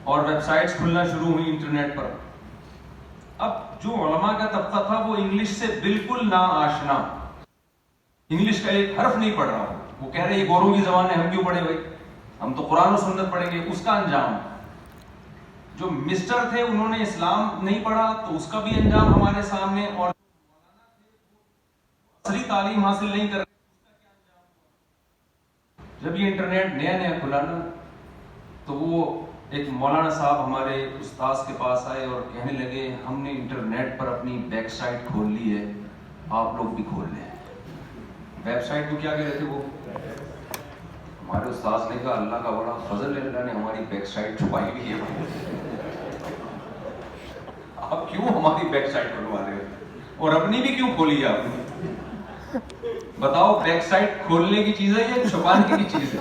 اور web sites کھلنا شروع ہوئی انٹرنیٹ پر. اب جو علماء کا طبقہ تھا وہ انگلش سے بالکل نا آشنا، انگلش کا ایک حرف نہیں پڑھ رہا ہو، وہ کہہ رہے یہ گوروں کی زبان ہے، ہم کیوں پڑھیں بھائی، ہم تو قرآن و سنت پڑھیں گے. اس کا انجام جو مسٹر تھے انہوں نے اسلام نہیں پڑھا تو اس کا بھی انجام ہمارے سامنے، اور اصلی تعلیم حاصل نہیں کر رہے اس کا کیا انجام ہوا. جب یہ انٹرنیٹ نیا نیا کھلا نا تو وہ ایک مولانا صاحب ہمارے استاذ کے پاس آئے اور کہنے لگے ہم نے انٹرنیٹ پر اپنی ویب سائٹ کھول لی ہے، آپ لوگ بھی کھول لیں. ویب سائٹ کو کیا کہہ رہے تھے وہ؟ ہمارے استاذ نے کہا اللہ کا بڑا فضل ہے، اللہ نے ہماری ویب سائٹ چھپائی ہوئی ہے. آپ کیوں ہماری ویب سائٹ کھلوا رہے ہو اور اپنی بھی کیوں کھولی ہے آپ نے؟ بتاؤ ویب سائٹ کھولنے کی چیز ہے یا چھپانے کی چیز ہے؟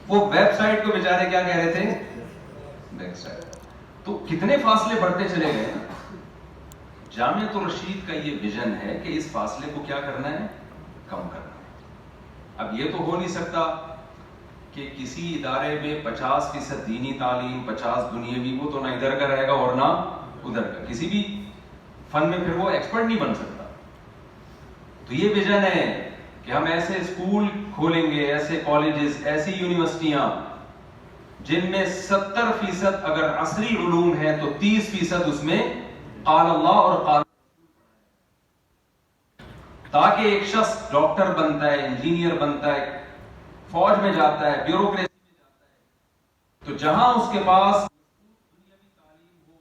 وہ ویب سائٹ کو بیچارے کیا کہہ رہے تھے؟ Website. تو کتنے فاصلے بڑھتے چلے گئے. جامعۃ الرشید کا یہ ویژن ہے کہ اس فاصلے کو کیا کرنا ہے؟ کم کرنا ہے. اب یہ تو ہو نہیں سکتا کہ کسی ادارے میں 50% دینی تعلیم 50 دنیاوی، وہ تو نہ ادھر کا رہے گا اور نہ ادھر کا. کسی بھی فن میں پھر وہ ایکسپرٹ نہیں بن سکتا. تو یہ ویژن ہے کہ ہم ایسے اسکول کھولیں گے، ایسے کالجز، ایسی یونیورسٹیاں جن میں 70% اگر عصری علوم ہے تو 30% اس میں قال اللہ اور قال، تاکہ ایک شخص ڈاکٹر بنتا ہے، انجینئر بنتا ہے، فوج میں جاتا ہے، بیوروکریسی میں جاتا ہے، تو جہاں اس کے پاس دنیاوی تعلیم ہو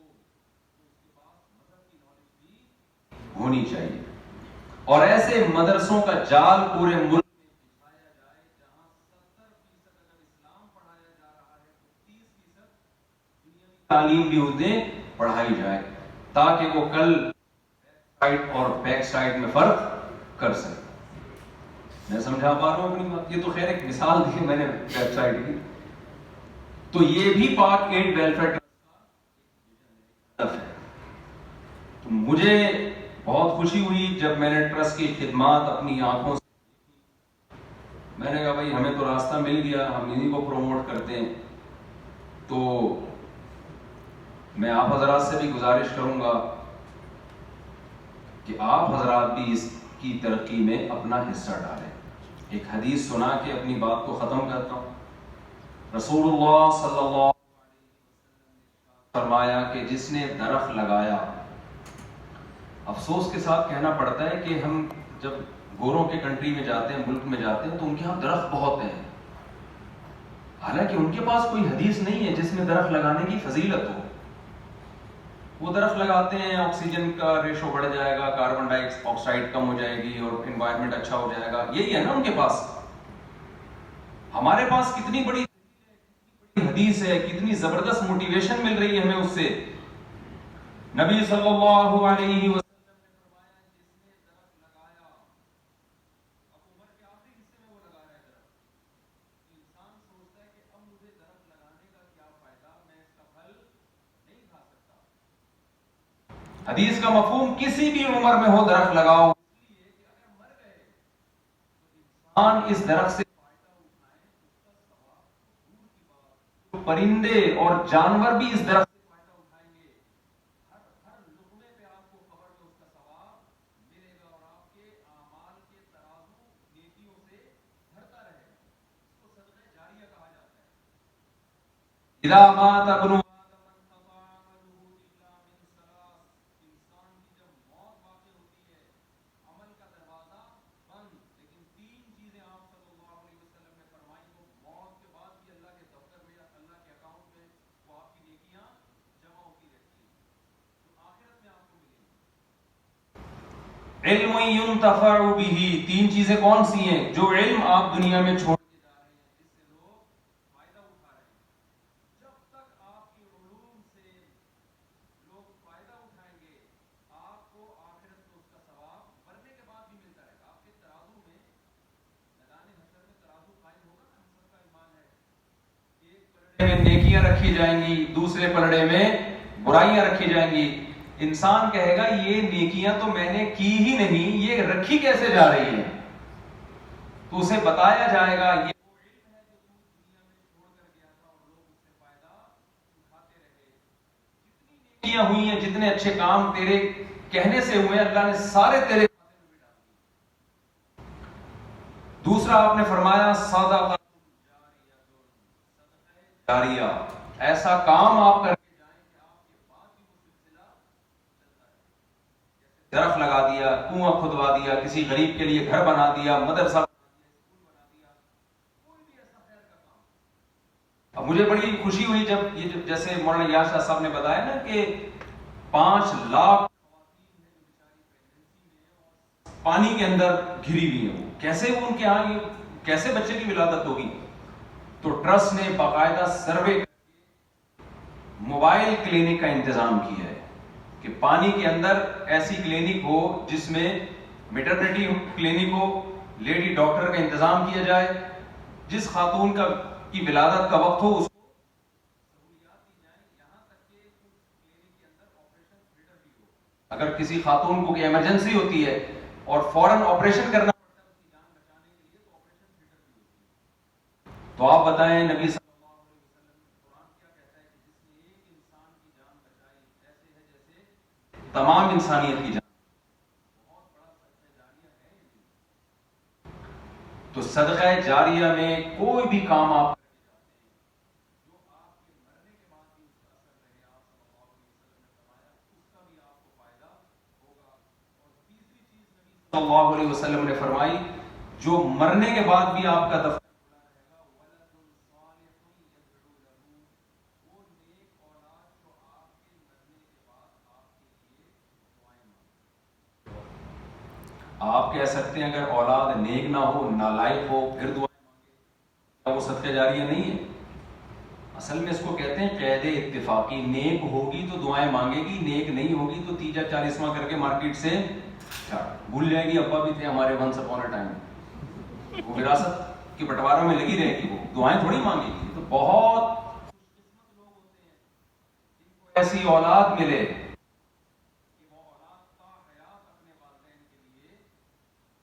تو اس کے پاس مذہب کی نالج بھی ہونی چاہیے. اور ایسے مدرسوں کا جال پورے ملک میں بچھایا جائے جہاں 70% اگر اسلام پڑھایا جا رہا ہے تو 30% دنیاوی تعلیم بھی انہیں پڑھائی جائے، تاکہ وہ کل سائٹ اور بیک سائٹ میں فرق کر سکے. میں سمجھا پا رہا ہوں اپنی بات؟ یہ تو خیر ایک مثال دی میں نے ویب سائٹ کی. تو یہ بھی پاک ایڈ ویلفیئر ٹرسٹ کا ہدف ہے. تو مجھے بہت خوشی ہوئی جب میں نے ٹرسٹ کی خدمات اپنی آنکھوں سے دیکھی. میں نے کہا بھائی ہمیں تو راستہ مل گیا، ہم انہیں کو پروموٹ کرتے ہیں. تو میں آپ حضرات سے بھی گزارش کروں گا کہ آپ حضرات بھی اس کی ترقی میں اپنا حصہ ڈالیں. ایک حدیث سنا کے اپنی بات کو ختم کرتا ہوں. رسول اللہ صلی اللہ علیہ وسلم نے فرمایا کہ جس نے درخت لگایا، افسوس کے ساتھ کہنا پڑتا ہے کہ ہم جب گوروں کے کنٹری میں جاتے ہیں، ملک میں جاتے ہیں، تو ان کے ہاں درخت بہت ہیں، حالانکہ ان کے پاس کوئی حدیث نہیں ہے جس میں درخت لگانے کی فضیلت ہو. وہ درخت لگاتے ہیں، آکسیجن کا ریشو بڑھ جائے گا، کاربن ڈائی آکسائڈ کم ہو جائے گی اور انوائرمنٹ اچھا ہو جائے گا، یہی ہے نا ان کے پاس. ہمارے پاس کتنی بڑی حدیث ہے، کتنی زبردست موٹیویشن مل رہی ہے ہمیں اس سے. نبی صلی اللہ علیہ وسلم حدیث کا مفہوم کسی بھی عمر میں ہو درخت لگاؤ، اس لیے کہ اگر مر گئے تو انسان اس درخت سے فائدہ اٹھائے، اس کا ثواب دور کی بات، پرندے اور جانور بھی اس درخت سے فائدہ اٹھائیں گے. ہر لقمے پہ آپ کو قبر میں اس کا ثواب ملے گا اور آپ کے اعمال کے ترازو نیکیوں سے بھرتا رہے گا. اس کو صدقہ جاریہ کہا جاتا ہے. اذا مات ابن علم ينتفع به. 3 چیزیں کون سی ہیں؟ جو علم آپ دنیا میں چھوڑ کے جا رہے ہیں، جس سے لوگ فائدہ اٹھا رہے ہیں. جب تک آپ کے علوم سے لوگ فائدہ اٹھائیں گے، آپ کو آخرت میں اس کا ثواب مرنے کے بعد بھی ملتا رہے گا. آپ کے ترازو میں، میدان حشر میں ترازو قائم ہوگا نا. ہم سب کا ایمان ہے ایک پلڑے میں نیکیاں رکھی جائیں گی، دوسرے پلڑے میں برائیاں رکھی جائیں گی. انسان کہے گا یہ نیکیاں تو میں نے کی ہی نہیں، یہ رکھی کیسے جا رہی ہیں؟ تو اسے بتایا جائے گا یہ وہ علم ہے جو تو دنیا میں چھوڑ کر گیا تھا اور لوگ اس سے فائدہ نیکیاں ہوئی ہیں, جتنے اچھے کام تیرے کہنے سے ہوئے, اللہ نے سارے تیرے. دوسرا آپ نے فرمایا صدقہ جاریہ, ایسا کام آپ کر کے جائیں کہ آپ کے بعد بھی وہ سلسلہ چلتا ہے. درخت لگا دیا, کنواں کھدوا دیا, کسی غریب کے لیے گھر بنا دیا, مدرسہ بنا دیا, اسکول بنا دیا, کوئی بھی ایسا خیر کا کام. اب مجھے بڑی خوشی ہوئی جب یہ جیسے مولانا یار شاہ صاحب نے بتایا نا کہ 5 لاکھ خواتین ہیں جو بیچاری پریگننسی میں ہیں اور پانی کے اندر گھری ہوئی ہیں, وہ کیسے وہ ان کے یہاں یہ کیسے بچے کی ولادت ہوگی. تو ٹرسٹ نے باقاعدہ سروے کر کے موبائل کلینک کا انتظام کیا ہے کہ پانی کے اندر ایسی کلینک ہو جس میں میٹرنٹی کلینک ہو, لیڈی ڈاکٹر کا انتظام کیا جائے, جس خاتون کی ولادت کا وقت ہو اس کو سہولیات دی جائیں, یہاں تک کہ اس کلینک کے اندر آپریشن تھیٹر بھی ہو. اگر کسی خاتون کو کوئی ایمرجنسی ہوتی ہے اور فوراً آپریشن کرنا پڑتا ہے اس کی جان بچانے کے لیے, تو آپریشن تھیٹر بھی ہوتی ہے. تو آپ بتائیں نبی صلی اللہ علیہ وسلم قرآن کیا کہتا ہے کہ جس نے ایک انسان کی جان بچائی ایسے ہے جیسے تمام انسانیت کی جان. بہت بڑا صدقہ جاریہ ہے یہ. تو صدقہ جاریہ میں کوئی بھی کام آپ کر کے جاتے ہیں جو آپ کے مرنے کے بعد بھی اس کا اثر رہے, آپ صلی اللہ علیہ وسلم نے فرمایا اس کا بھی آپ کو فائدہ ہوگا. اور تیسری چیز نبی صلی اللہ علیہ وسلم نے فرمائی, جو مرنے کے بعد بھی آپ کا دفتر آپ کہہ سکتے ہیں اگر اولاد نیک نہ ہو, نالائق ہو, پھر دعائیں مانگے, کیا وہ صدقہ جاریہ نہیں ہے؟ اصل میں اس کو کہتے ہیں قید اتفاقی. نیک ہوگی تو دعائیں مانگے گی, نیک نہیں ہوگی تو 30-40واں کر کے مارکیٹ سے بھول جائے گی ابا بھی تھے ہمارے ونس اپون اے ٹائم, وہ وراثت کے بٹواروں میں لگی رہے گی, وہ دعائیں تھوڑی مانگے گی. تو بہت خوش قسمت لوگ ہوتے ہیں جن کو ایسی اولاد ملے کہ وہ اولاد کا حیات اپنے والدین کے لیے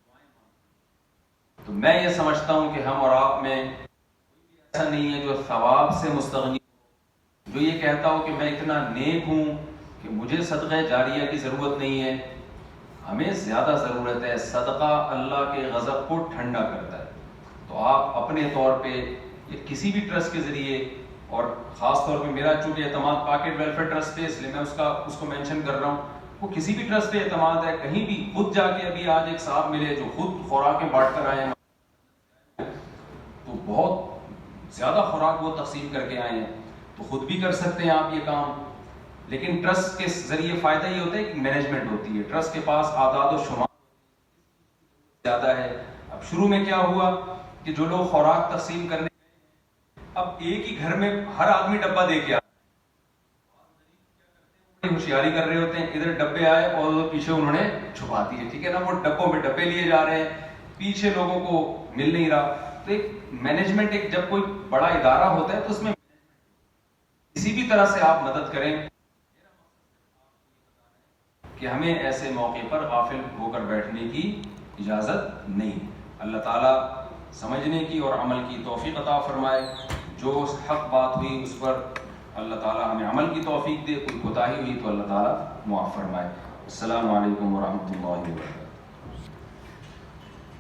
دعائیں مانگتے. تو میں یہ سمجھتا ہوں کہ ہم اور آپ میں کوئی بھی ایسا نہیں ہے جو ثواب سے مستغنی ہو, جو یہ کہتا ہو کہ میں اتنا نیک ہوں کہ مجھے صدقہ جاریہ کی ضرورت نہیں ہے. ہمیں زیادہ ضرورت ہے. صدقہ اللہ کے غضب کو ٹھنڈا کرتا ہے. تو آپ اپنے طور پہ یا کسی بھی ٹرسٹ کے ذریعے, اور خاص طور پہ میرا چونکہ اعتماد پاکٹ ویلفیئر ٹرسٹ پہ, اس لیے میں اس کو مینشن کر رہا ہوں, وہ کسی بھی ٹرسٹ پہ اعتماد ہے. کہیں بھی خود جا کے, ابھی آج ایک صاحب ملے جو خود خوراکیں بانٹ کر آئے ہیں, تو بہت زیادہ خوراک وہ تقسیم کر کے آئے ہیں, تو خود بھی کر سکتے ہیں آپ یہ کام. لیکن ٹرسٹ کے ذریعے فائدہ یہ ہوتا ہے کہ مینجمنٹ ہوتی ہے, ٹرسٹ کے پاس اعداد و شمار زیادہ ہے. اب شروع میں کیا ہوا کہ جو لوگ خوراک تقسیم کرنے گئے, اب ایک ہی گھر میں ہر آدمی ڈبہ دے کے آیا. ہوشیاری کر رہے ہوتے ہیں, ادھر ڈبے آئے اور پیچھے انہوں نے چھپا دیے, ٹھیک ہے نا, وہ ڈبوں میں ڈبے لیے جا رہے ہیں, پیچھے لوگوں کو مل نہیں رہا. تو ایک مینجمنٹ, ایک جب کوئی بڑا ادارہ ہوتا ہے تو اس میں کسی بھی طرح سے آپ مدد کریں. کہ ہمیں ایسے موقع پر غافل ہو کر بیٹھنے کی اجازت نہیں. اللہ تعالیٰ سمجھنے کی اور عمل کی توفیق عطا فرمائے. جو حق بات ہوئی اس پر اللہ تعالیٰ ہمیں عمل کی توفیق دے, کوئی کوتاہی ہوئی تو اللہ تعالیٰ معاف فرمائے. السلام علیکم ورحمۃ اللہ وبرکاتہ.